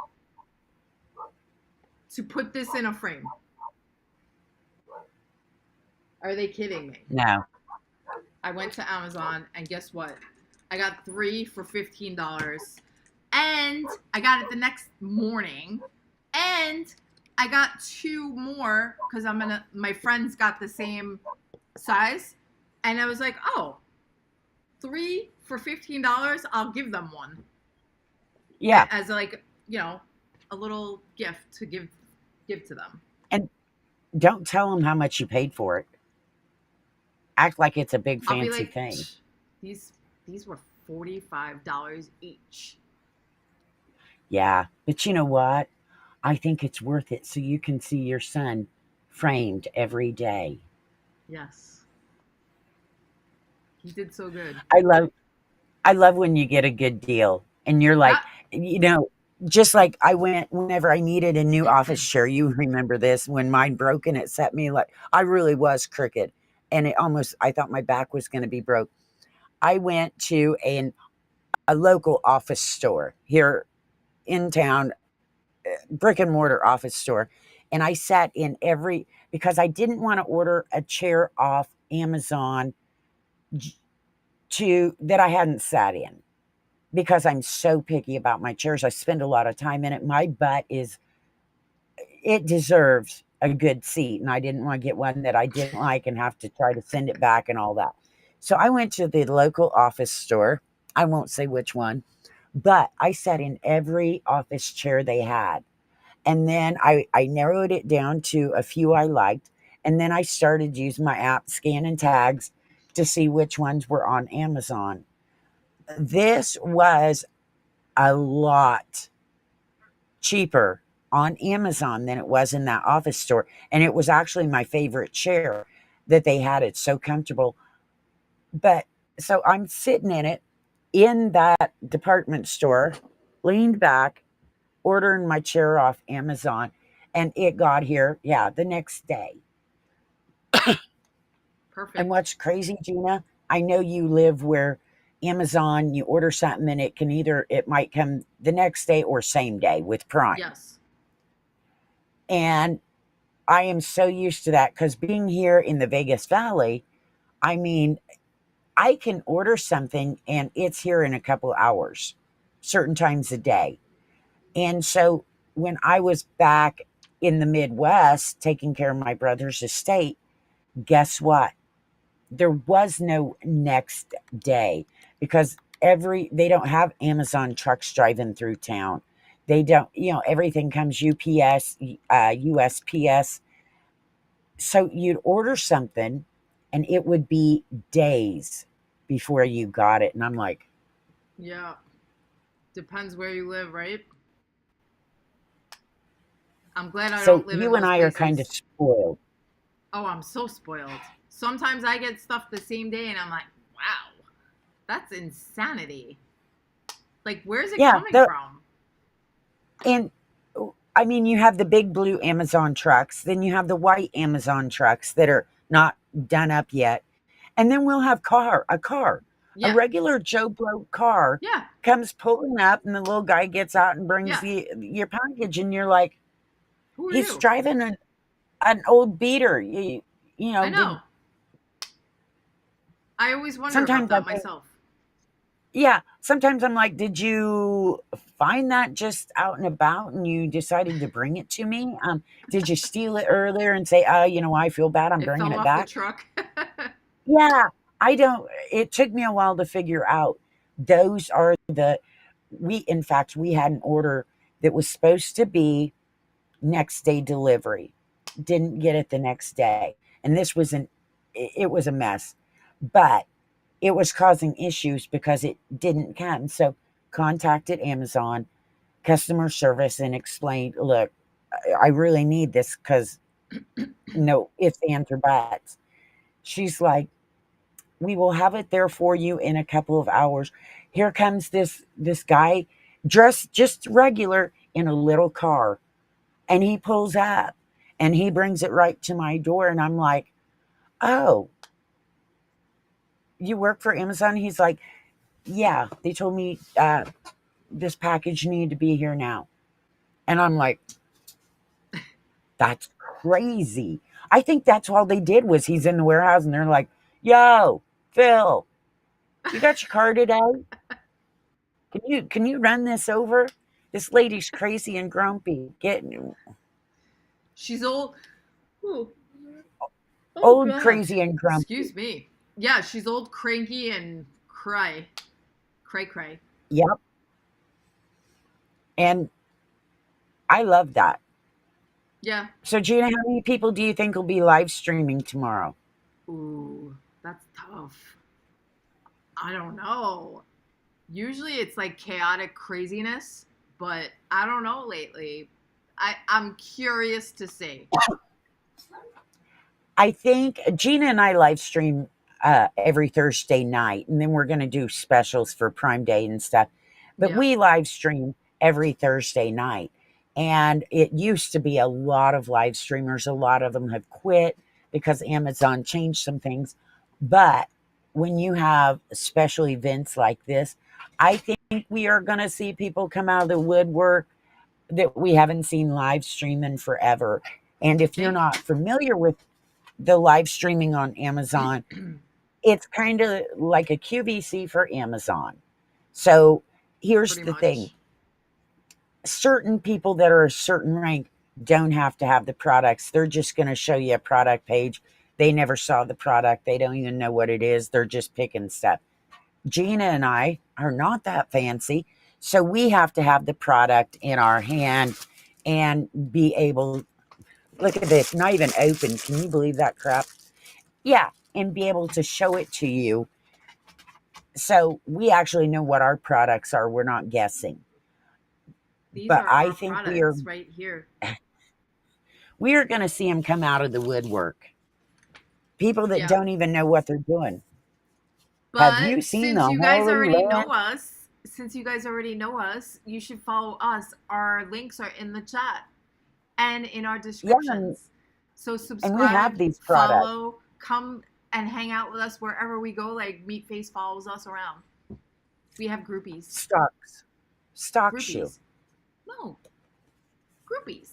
to put this in a frame. Are they kidding me?
No.
I went to Amazon and guess what? I got 3 for $15. And I got it the next morning. And I got 2 more because my friends got the same size. And I was like, oh, 3 for $15, I'll give them one.
Yeah.
As like, a little gift to give to them.
And don't tell them how much you paid for it. Act like it's a big
I'll be
fancy
like,
thing.
these these were $45 each.
Yeah. But you know what? I think it's worth it so you can see your son framed every day.
Yes. He did so good.
I love I love when you get a good deal and you're
Yeah.
like, you know, just like I went whenever I needed a new office chair. You remember this when mine broke and it set me like I really was crooked and it almost I thought my back was going to be broke. I went to a local office store here in town, brick and mortar office store, and I sat in every because I didn't want to order a chair off Amazon to that I hadn't sat in because I'm so picky about my chairs. I spend a lot of time in it. My butt is it deserves a good seat, and I didn't want to get one that I didn't like and have to try to send it back and all that. So I went to the local office store. I won't say which one, but I sat in every office chair they had. And then I narrowed it down to a few I liked. And then I started using my app, scanning tags to see which ones were on Amazon. This was a lot cheaper on Amazon than it was in that office store. And it was actually my favorite chair that they had. It's so comfortable. But so I'm sitting in that department store, leaned back, ordering my chair off Amazon, and it got here, yeah, the next day. And
Perfect.
what's crazy, Gina? I know you live where Amazon, you order something and it might come the next day or same day with Prime.
Yes.
And I am so used to that because being here in the Vegas Valley, I mean, I can order something and it's here in a couple hours, certain times a day. And so when I was back in the Midwest taking care of my brother's estate, guess what? There was no next day because they don't have Amazon trucks driving through town. They don't, everything comes UPS, USPS. So you'd order something and it would be days before you got it. And I'm like,
Yeah. Depends where you live, right? I'm glad I
so
don't live in
you and
those
I are kind of
places.
spoiled.
Oh, I'm so spoiled. Sometimes I get stuff the same day and I'm like, wow, that's insanity. Like, where's it
Yeah,
coming from?
and I mean, you have the big blue Amazon trucks, then you have the white Amazon trucks that are not done up yet. And then we'll have a
Yeah.
regular Joe Blow car
Yeah.
comes pulling up, and the little guy gets out and brings
Yeah.
your package, and you're like,
Who are
he's
you?
driving an old beater. You
I
know,
know. I always wonder about
sometimes I
that
think,
myself.
yeah, sometimes I'm like, did you find that just out and about and you decided to bring it to me? Did you steal it earlier and say, I feel bad, I'm
It
bringing
fell
it
off the
back?
truck.
Yeah, I don't, it took me a while to figure out. Those are in fact, we had an order that was supposed to be next day delivery. Didn't get it the next day. And it was a mess. But it was causing issues because it didn't come. So contacted Amazon customer service and explained, look, I really need this because no ifs, ands, or buts. She's like, we will have it there for you in a couple of hours. Here comes this guy dressed just regular in a little car, and he pulls up and he brings it right to my door, and I'm like, oh, you work for Amazon? He's like, yeah, they told me this package needed to be here now. And I'm like, that's crazy. I think that's all they did was he's in the warehouse and they're like, yo, Phil, you got your car today? Can you run this over? This lady's crazy and grumpy. Getting
She's old. Ooh. Oh,
old,
God.
crazy, and
Excuse
grumpy.
me. Yeah, she's old, cranky, and cray. Cray, cray.
Yep. And I love that.
Yeah.
So Gina, how many people do you think will be live streaming tomorrow?
Ooh, that's tough. I don't know. Usually it's like chaotic craziness, but I don't know lately. I'm curious to see.
I think Gina and I live stream every Thursday night, and then we're going to do specials for Prime Day and stuff. But
Yeah.
we live stream every Thursday night. And it used to be a lot of live streamers. A lot of them have quit because Amazon changed some things. But when you have special events like this, I think we are going to see people come out of the woodwork that we haven't seen live streaming forever. And
You
if you're
think?
not familiar with the live streaming on Amazon, it's kind of like a QVC for Amazon. So here's
Pretty
the thing,
much.
certain people that are a certain rank don't have to have the products. They're just going to show you a product page. They never saw the product, they don't even know what it is. They're just picking stuff. Gina and I are not that fancy. So we have to have the product in our hand and be able, look at this, not even open. Can you believe that crap? Yeah, and be able to show it to you. So we actually know what our products are. We're not guessing.
These
But
are
I
our
think
products right here.
we are going to see them come out of the woodwork. People that
Yeah.
don't even know what they're doing. Have
But
you seen the Holy Land?
since you guys already know us, you should follow us. Our links are in the chat and in our
Yeah,
descriptions. So
and we
subscribe,
have these products.
follow, come and hang out with us wherever we go. Like Meat Face follows us around. We have groupies.
Stocks. Stock shoe.
Groupies. No, groupies.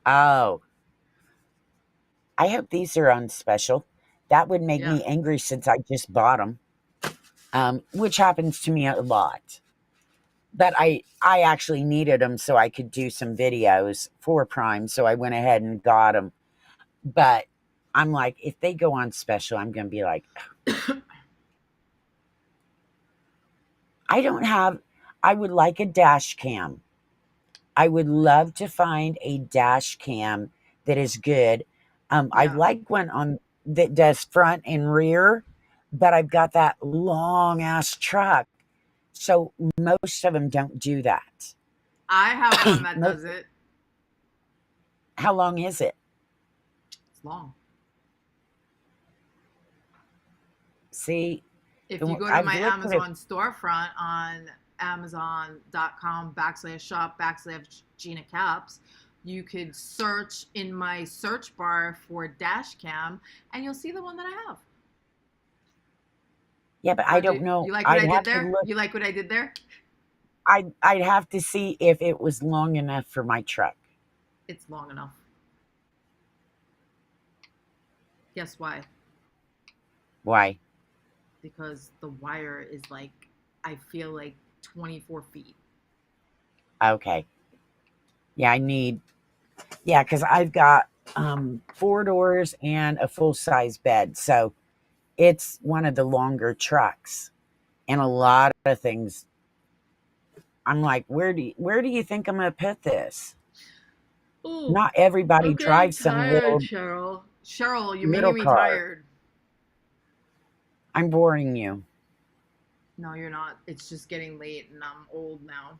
Oh, I hope these are on special. That would make
Yeah.
me angry since I just bought them, which happens to me a lot. But I actually needed them so I could do some videos for Prime, so I went ahead and got them. But I'm like, if they go on special, I'm going to be like, I don't have, I would like a dash cam. I would love to find a dash cam that is good. I'd
Yeah.
like one on. that does front and rear, but I've got that long ass truck. So most of them don't do that.
I have one that
Most,
does it.
how long is it?
It's long.
See,
If you go to
I've
my
looked at it.
Amazon storefront on amazon.com/shop/Gina Caps, you could search in my search bar for dash cam and you'll see the one that I have.
Yeah, but I
How'd
don't
you
know.
like what
I'd
I did
have to
there?
look.
You like what I did there?
I'd have to see if it was long enough for my truck.
It's long enough. Guess why?
Why?
Because the wire is like, I feel like 24 feet.
Okay. Yeah, I need. Yeah, because I've got 4 doors and a full size bed, so it's one of the longer trucks, and a lot of things. I'm like, where do you think I'm gonna put this?
Oh,
Not everybody
I'm getting
drives some
tired,
little
Cheryl. Cheryl, you're
little
making me
car.
tired.
I'm boring you,
No, you're not. It's just getting late and I'm old now.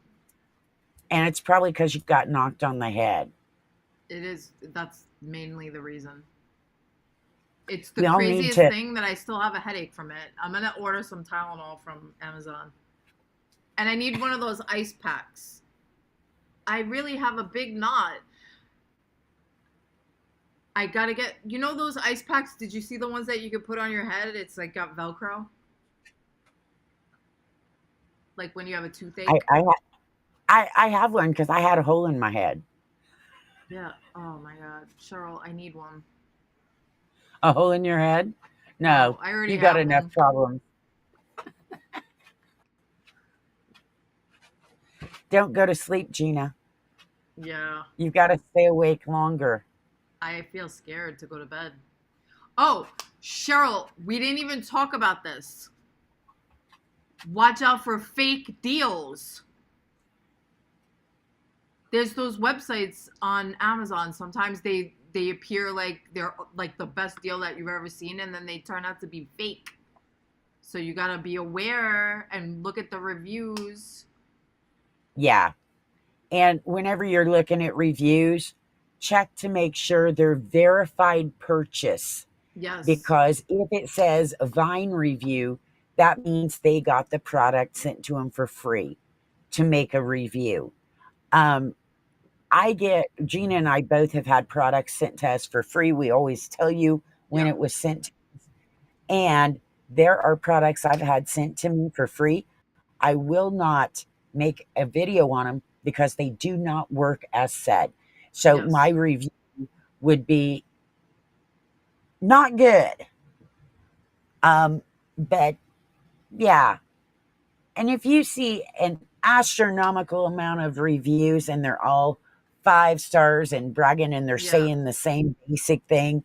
and it's probably because you got knocked on the head.
It is, that's mainly the reason. It's the
We all need
craziest
to.
thing that I still have a headache from it. I'm gonna order some Tylenol from Amazon. And I need one of those ice packs. I really have a big knot. I gotta get, you know those ice packs? Did you see the ones that you could put on your head? It's like got Velcro, like when you have a
I
toothache.
I I have one because I had a hole in my head.
Yeah. Oh my God, Cheryl, I need one.
A hole in your head? No,
No, I already
you got
have
enough
one.
problems. Don't go to sleep, Gina.
Yeah.
You've got to stay awake longer.
I feel scared to go to bed. Oh, Cheryl, we didn't even talk about this. Watch out for fake deals. There's those websites on Amazon. Sometimes they appear like they're like the best deal that you've ever seen, and then they turn out to be fake. So you gotta be aware and look at the reviews.
Yeah. And whenever you're looking at reviews, check to make sure they're verified purchase.
Yes.
Because if it says Vine review, that means they got the product sent to them for free to make a review. Um, Gina and I both have had products sent to us for free. We always tell you when
Yeah.
it was sent. And there are products I've had sent to me for free. I will not make a video on them because they do not work as said. So my
Yes.
review would be not good. But yeah. And if you see an astronomical amount of reviews and they're all 5 stars and bragging and they're
Yeah.
saying the same basic thing,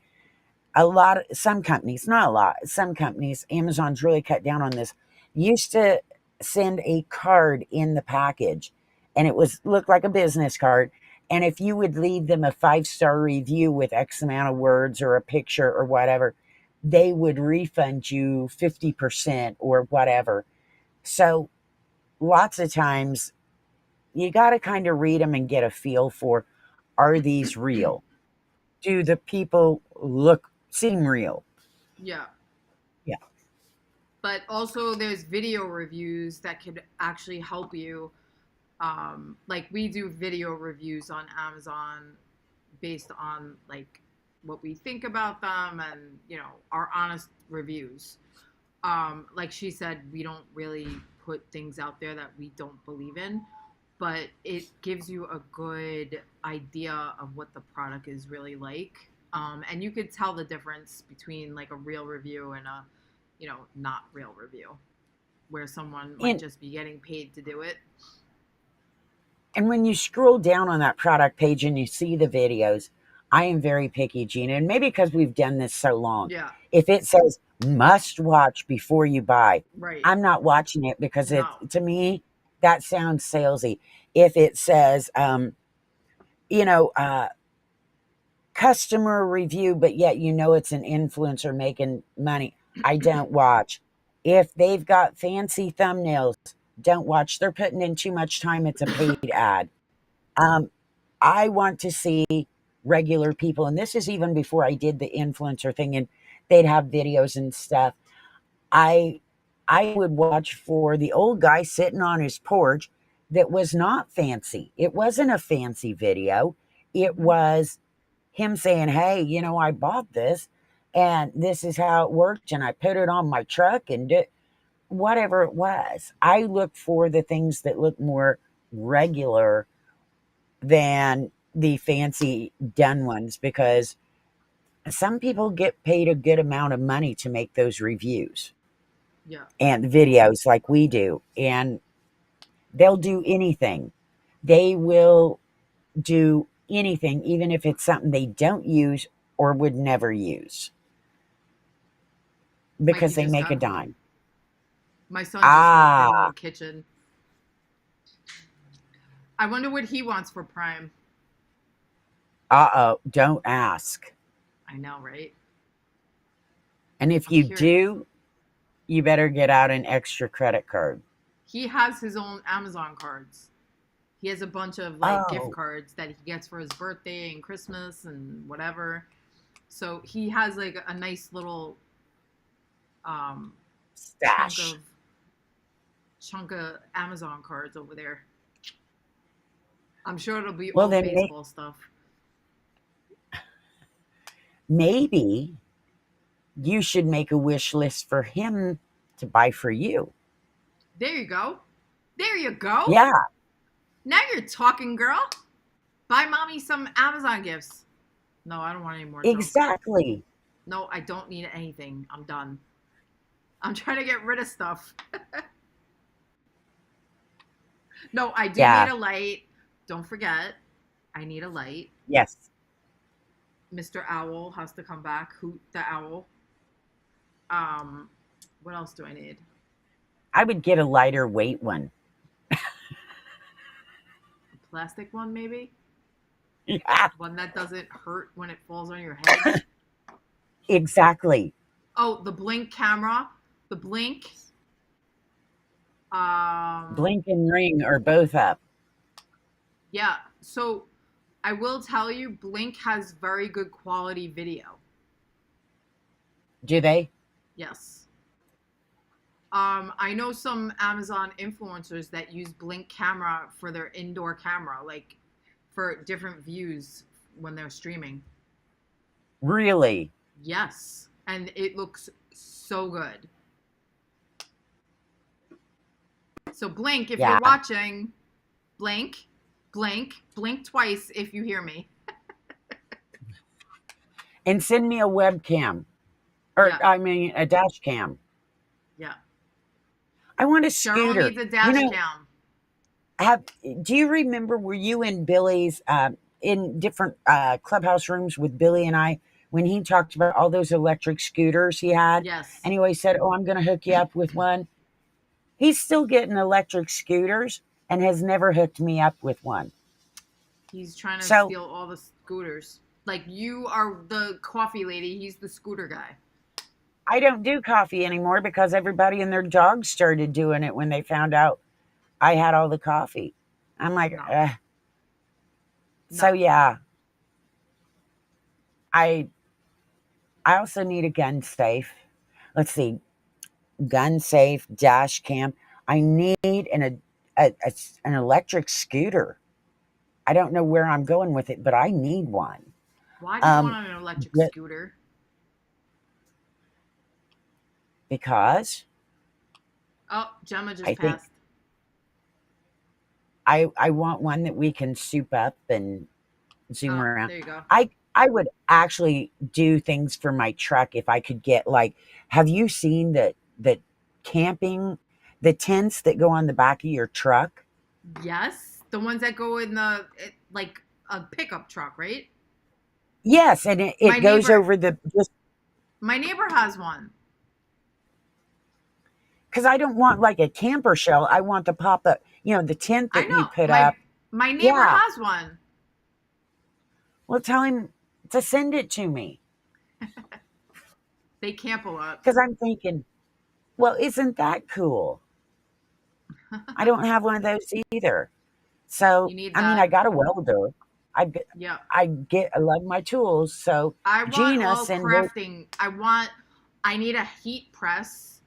some companies, not a lot, some companies, Amazon's really cut down on this, used to send a card in the package, and it was looked like a business card. And if you would leave them a 5 star review with X amount of words or a picture or whatever, they would refund you 50% or whatever. So lots of times you got to kind of read them and get a feel for, are these real? Do the people seem real?
Yeah.
Yeah.
But also there's video reviews that could actually help you. Like we do video reviews on Amazon based on like what we think about them and our honest reviews. Like she said, we don't really put things out there that we don't believe in, but it gives you a good idea of what the product is really like. And you could tell the difference between like a real review and a not real review, where someone might
And
just be getting paid to do it.
and when you scroll down on that product page and you see the videos, I am very picky, Gina, and maybe because we've done this so long.
Yeah.
If it says must watch before you buy,
Right.
I'm not watching it because
No.
to me that sounds salesy. If it says you know, customer review, but yet you know it's an influencer making money. I don't watch. If they've got fancy thumbnails, don't watch. They're putting in too much time. It's a paid ad. Um, I want to see regular people, and this is even before I did the influencer thing, and they'd have videos and stuff. I I would watch for the old guy sitting on his porch that was not fancy. It wasn't a fancy video. It
Mhm.
was him saying, "Hey, I bought this and this is how it worked and I put it on my truck and whatever it was." I look for the things that look more regular than the fancy done ones because some people get paid a good amount of money to make those reviews
Yeah.
and videos like we do. And they'll do anything. They will do anything, even if it's something they don't use or would never use
Mikey
because they
just
make a
got home.
dime.
My son just walked in
Ah,
the kitchen. I wonder what he wants for Prime.
don't ask.
I know, right?
And if
I'm
you
curious.
do, you better get out an extra credit card.
He has his own Amazon cards. He has a bunch of like gift
Oh,
cards that he gets for his birthday and Christmas and whatever. So he has like a nice little um, chunk
stash.
of chunk of Amazon cards over there. I'm sure it'll be
Well,
all
then
baseball stuff.
maybe you should make a wish list for him to buy for you.
There you go. There you go.
Yeah,
Now you're talking, girl. Buy mommy some Amazon gifts. No, I don't want any more junk.
exactly.
No, I don't need anything. I'm done. I'm trying to get rid of stuff. No, I do need
Yeah,
a light. Don't forget, I need a light.
yes.
Mr. Owl has to come back. Hoot the owl. Um, what else do I need?
I would get a lighter weight one.
A plastic one, maybe.
Yeah,
One that doesn't hurt when it falls on your head.
exactly.
Oh, the blink camera. The blink. Um,
Blink and ring are both up.
yeah. So I will tell you, Blink has very good quality video.
Do they?
Yes. I know some Amazon influencers that use Blink camera for their indoor camera, like for different views when they're streaming.
Really?
Yes. And it looks so good. So Blink, if you're
Yeah.
watching, blink, blink, blink twice if you hear me.
And send me a webcam, or
Yeah.
I mean, a dash cam.
Yeah.
I want a
Cheryl
scooter.
needs a
You
dash
know,
cam.
have do you remember? Were you in Billy's in different clubhouse rooms with Billy and I when he talked about all those electric scooters he had,
Yes.
and he always said, "Oh, I'm going to hook you up with one." He's still getting electric scooters and has never hooked me up with one.
He's trying to
So
steal all the scooters. Like you are the coffee lady, he's the scooter guy.
I don't do coffee anymore because everybody and their dog started doing it when they found out I had all the coffee. I'm like,
No.
eh. So
No.
yeah, I I also need a gun safe. Let's see, gun safe, dash cam. I need an electric scooter. I don't know where I'm going with it, but I need one.
Why do you want
Um,
an electric
but
scooter?
because
Oh, Gemma
I
just
think
passed.
I want one that we can soup up and zoom
Oh,
around.
there you go.
I would actually do things for my truck if I could get like, have you seen the camping, the tents that go on the back of your truck?
Yes, the ones that go in like a pickup truck, right?
Yes, and
My
it goes
neighbor,
over the just
my neighbor has one.
because I don't want like a camper shell. I want the pop up, the tent
I
that you
know
put
my
up.
my neighbor
Yeah.
has one.
Well, to send it to me.
They camp a lot.
Because I'm thinking, well, isn't that cool? I don't have one of those either. So,
You need
I mean,
that.
I got a welder. I, g-
Yep.
I love my tools. So,
I want
Gina,
all
send her.
crafting. I need a heat press,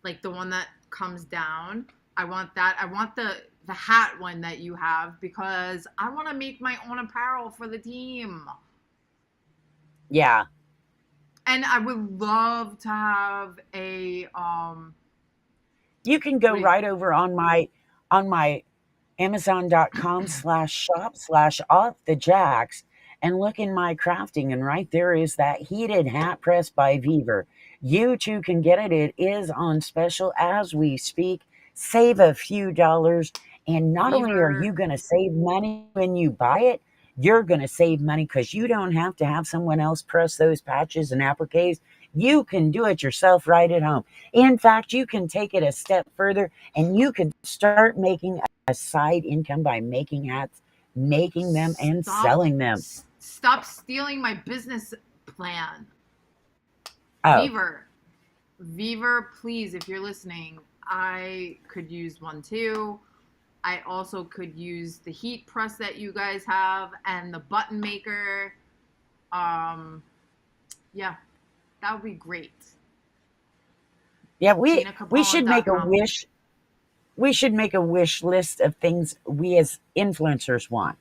like the one that comes down. I want that. I want the hat one that you have because I want to make my own apparel for the team.
Yeah,
And I would love to have a
you can go
wait,
right over on my Amazon.com/shop/off the jacks and look in my crafting. And right there is that heated hat press by Beaver. You too can get it. It is on special as we speak. Save a few dollars. And not only are you
Beaver.
going to save money when you buy it, you're going to save money because you don't have to have someone else press those patches and appliques. You can do it yourself right at home. In fact, you can take it a step further and you can start making a side income by making hats, making them, and
Stop
selling them.
stop stealing my business plan.
Oh,
Beaver. Beaver, please, if you're listening, I could use one too. I also could use the heat press that you guys have and the button maker. Um, yeah, that would be great.
yeah, we should make a
GinaCapone.com.
wish. We should make a wish list of things we as influencers want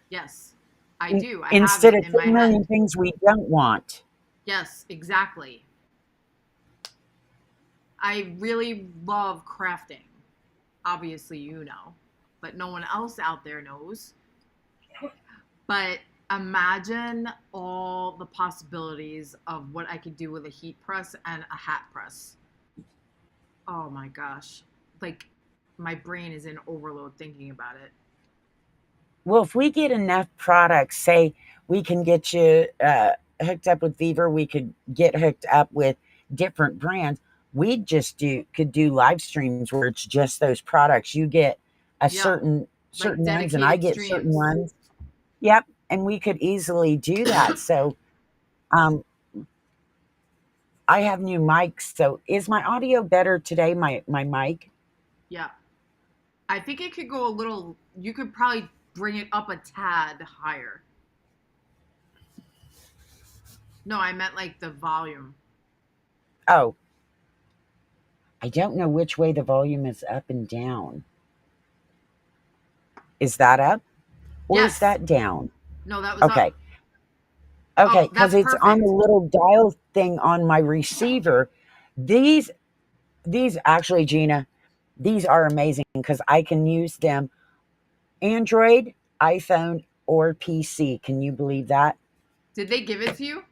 Yes, I do. I have
instead
it
of
in
10
my head.
million things we don't want.
Yes, exactly. I really love crafting. Obviously, you know, but no one else out there knows. But imagine all the possibilities of what I could do with a heat press and a hat press. Oh my gosh. Like my brain is in overload thinking about it.
Well, if we get enough products, say we can get you hooked up with Fever, we could get hooked up with different brands. We just do could do live streams where it's just those products. You get a
Yep.
certain
Like
ones, and I
dedicated
get certain
streams.
ones. Yep, and we could easily do that. So, um, I have new mics. So, is my audio better today? My mic.
Yeah. I think it could go a little, you could probably bring it up a tad higher. No, I meant like the volume.
Oh, I don't know which way the volume is up and down. Is that up or is
Yes.
that down?
No, that was up.
Okay. Okay,
Oh,
because
that's
it's on the
perfect.
little dial thing on my receiver. These these actually, Gina, these are amazing because I can use them Android, iPhone, or PC. Can you believe that?
Did they give it to you?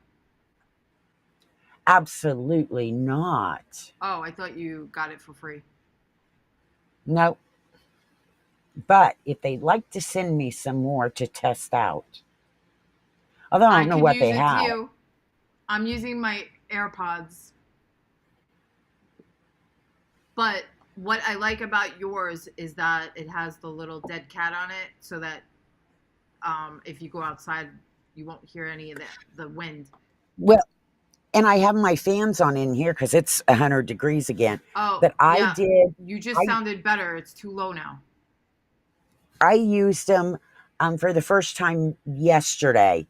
Absolutely not.
Oh, I thought you got it for free.
No. But if they'd like to send me some more to test out, although I
I
don't know
could
what
use
they
it
have.
too. I'm using my AirPods. But what I like about yours is that it has the little dead cat on it so that if you go outside, you won't hear any of the wind.
Well, and I have my fans on in here because it's 100 degrees again.
Oh,
But
yeah. You just
I
sounded better. It's too low now.
I used them for the first time yesterday,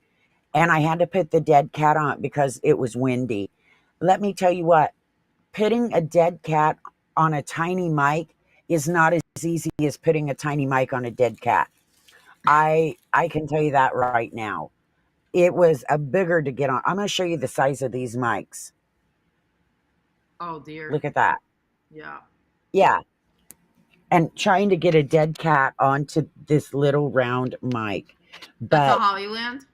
and I had to put the dead cat on it because it was windy. Let me tell you what, putting a dead cat on a tiny mic is not as easy as putting a tiny mic on a dead cat. I can tell you that right now. It was a bigger to get on. I'm going to show you the size of these mics.
Oh, dear.
Look at that.
Yeah.
Yeah, and trying to get a dead cat onto this little round mic.
That's a
But
Hollyland?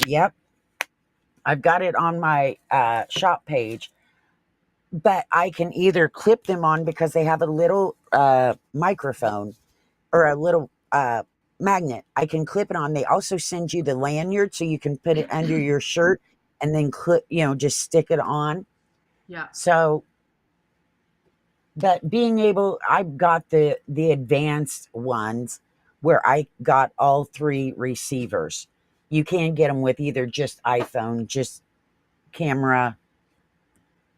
yep, I've got it on my shop page, but I can either clip them on because they have a little microphone or a little magnet. I can clip it on. They also send you the lanyard so you can put it under your shirt and then clip, just stick it on.
Yeah.
So, but being able, I've got the advanced ones where I got all three receivers. You can get them with either just iPhone, just camera.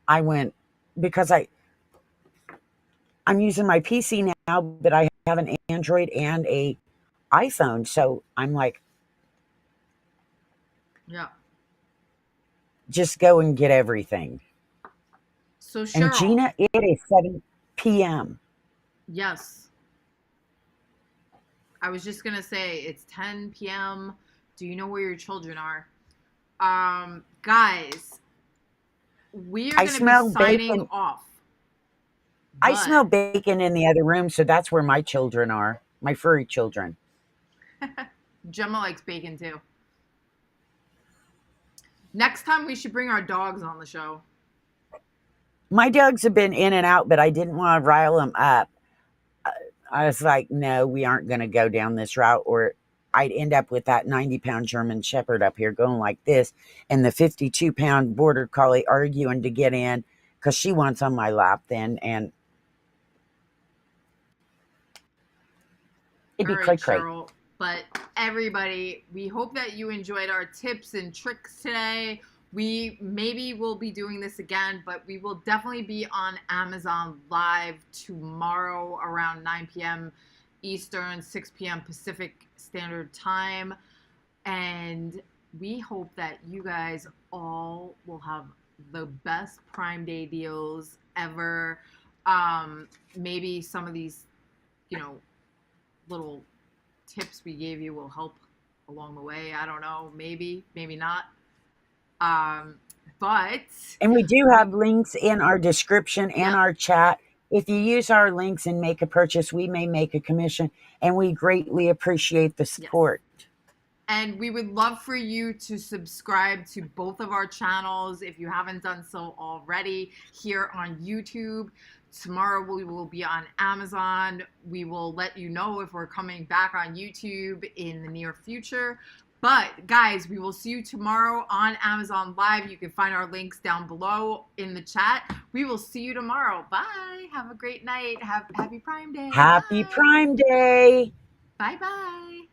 I went because I'm using my PC now, but I have an Android and a iPhone. So I'm like,
Yeah.
just go and get everything.
So
And
Cheryl,
Gina, it is 7 p.m.
yes, I was just gonna say it's 10 p.m. Do you know where your children are? Guys, we are
I
gonna be
smell
signing
bacon.
off,
I
but
smell bacon in the other room, so that's where my children are, my furry children.
Gemma likes bacon too. Next time we should bring our dogs on the show.
My dogs have been in and out, but I didn't want to rile them up. I was like, no, we aren't going to go down this route, or I'd end up with that 90-pound German Shepherd up here going like this, and the 52-pound Border Collie arguing to get in because she wants on my lap then, and it'd
All
be
right,
cray cray.
Cheryl. But everybody, we hope that you enjoyed our tips and tricks today. We maybe will be doing this again, but we will definitely be on Amazon Live tomorrow around 9 p.m. Eastern, 6 p.m. Pacific Standard Time. And we hope that you guys all will have the best Prime Day deals ever. Maybe some of these, you know, little tips we gave you will help along the way. I don't know, maybe, maybe not. Um, but
And we do
we,
have links in our description and
yep,
our chat. If you use our links and make a purchase, we may make a commission, and we greatly appreciate the
yes.
support.
And we would love for you to subscribe to both of our channels if you haven't done so already here on YouTube. Tomorrow we will be on Amazon. We will let you know if we're coming back on YouTube in the near future. But guys, we will see you tomorrow on Amazon Live. You can find our links down below in the chat. We will see you tomorrow. Bye. Have a great night. Happy Prime Day.
Happy
Bye.
Prime Day!
Bye bye.